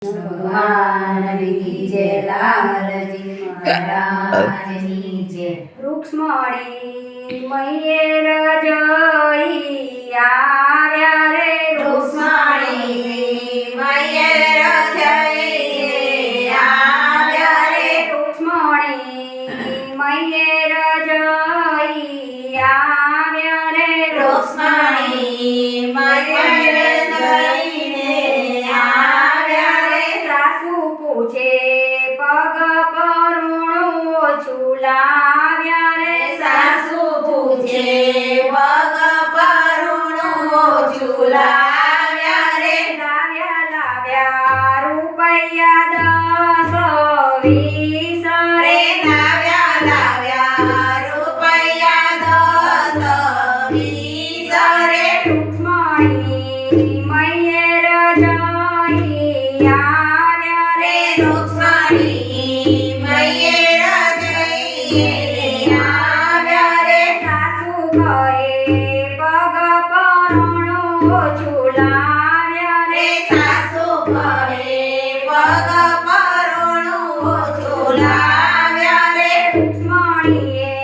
ભગવાન કી જય, લાલજી મહારાજની જય. રૂક્ષ્મણી મૈયેર જઈ આવ્યા રે, રૂક્ષ્મણી મૈયેર જઈ આવ્યા રે, રૂક્ષ્મણી મૈયેર જઈ આવ્યા રે, રૂક્ષ્મણી મૈયેર જઈને આવ્યા રે. સાસુ પૂછે પગ પરુણું ઓછું લાવ્યા રે, સાસુ પૂછે પગ પરુણું ઓછું લાવ્યા રે. લાવ્યા રૂપિયા 10 20 રે રે, લાવ્યા રૂપિયા 10 20 રે. રૂક્ષ્મણી મૈયેર જઈ આવ્યા રે, રૂક્ષ્મણી મૈયેર જઈને આવ્યા રે. સાસુ કહે પગ પરુણું ઓછું લાવ્યા રે રે, સાસુ કહે પગ પરુણું ઓછું લાવ્યા રે. રૂક્ષ્મણીએ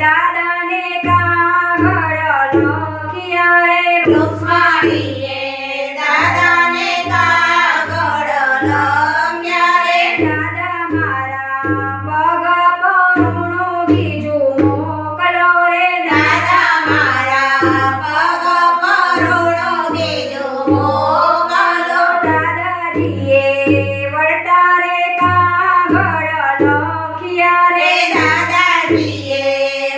દાદાને કાગળ લખ્યા રે, રૂક્ષ્મણીએ દાદાને કાગળ લખ્યા રે. દાદા મારા પગ પરુણું બીજું મોકલો રે, દાદા મારા પગ પરુણું બીજું મોકલો. દાદાજીએ વળતા રે કાગળ લખ્યા રે રે, દાદાજીએ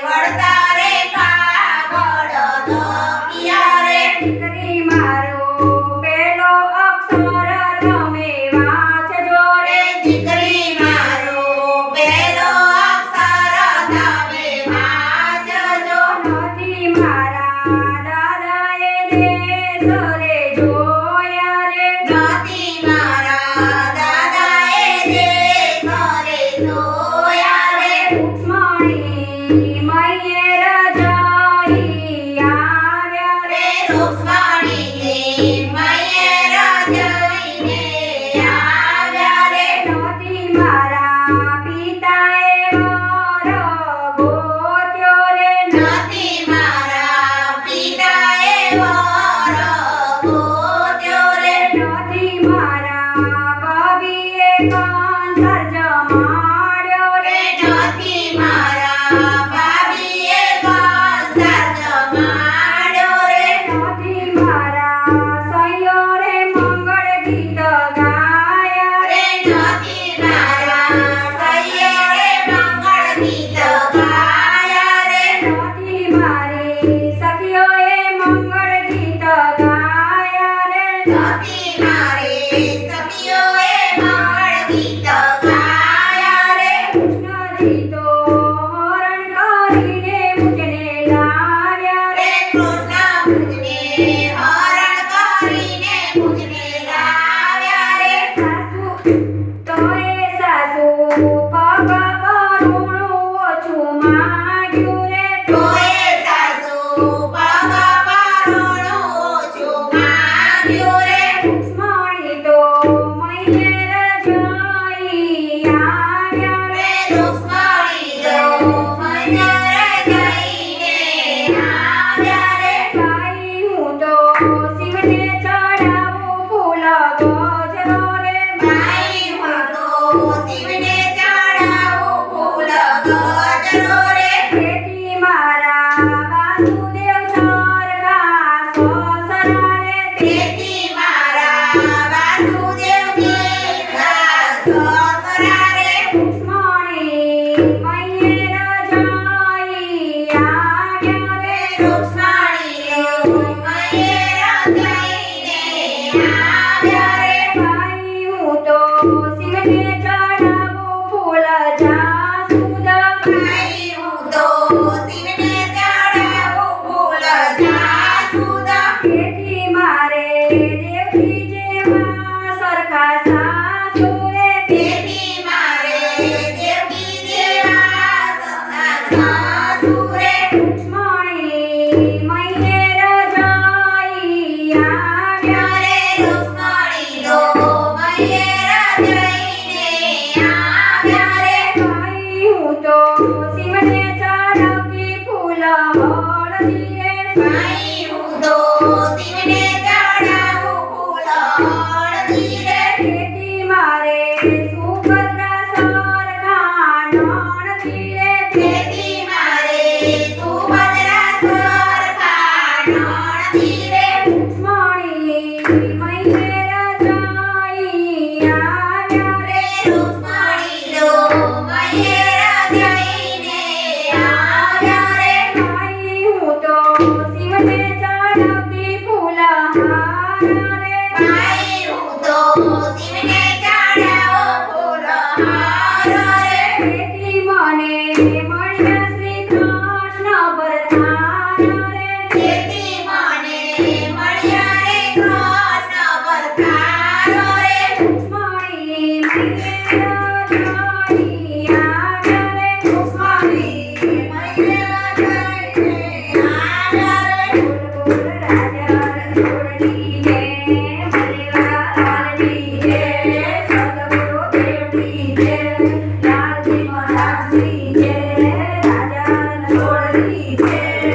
વળતા રે કાગળ લખ્યા રે. દીકરી મારો પેલો અક્ષર તમે વાંચજો રે રે, દીકરી મારો પહેલો અક્ષર તમે વાંચજો. નથી મારા દાદાએ દેશ રે જોયા રે, નથી મારા દાદાએ દેશ રે જોયા રે. રૂક્ષ્મણી મૈયેર જઈ આવ્યા રે રે, રૂક્ષ્મણીએ મૈયેર જઈને આવ્યા રે. નથી મારા પિતાએ વર ગોત્યો રે, નથી મારા પિતાએ વર ગોત્યો રે. નથી મારા કવિએ કંસર જમાડ્યો રે રે, નથી મારા ભાભીએ કંસર જમાડ્યો રે. નથી મારા સૈયો રે મંગળ ગીત ગાયા રે રે, નથી મારા સૈયરે મંગળ ગીત ગાયા રે. નથી મારી સખીઓએ મંગળ ગીત ગાયા રે, નથી મારી સખીઓએ મંગળ ગીત ગાયા રે. કૃષ્ણજી તો હરણ કરીને મુજને લાવ્યા રે રે, કૃષ્ણ મુજને હરણ કરીને મુજને લાવ્યા રે. સાસુ તોય સાસુ પગ પરુણું ઓછું માંગ્યું રે, તોય સાસુ પગ પરુણું ઓછું માંગ્યું રે. રૂક્ષ્મણી તો મૈયેર જઈ આવ્યા રે રે, રૂક્ષ્મણી તો મૈયર જઈને આવ્યા રે. ભાઈ હું તો શિવને ચડાવું ફૂલ ગજરો રે, ભાઈ હું તો શિવને ચડાવું ફૂલ ગજરો રે. તેથી મારા વાસુદેવ સરખા સસરા રે, તેથી મારા વાસુદેવજી રે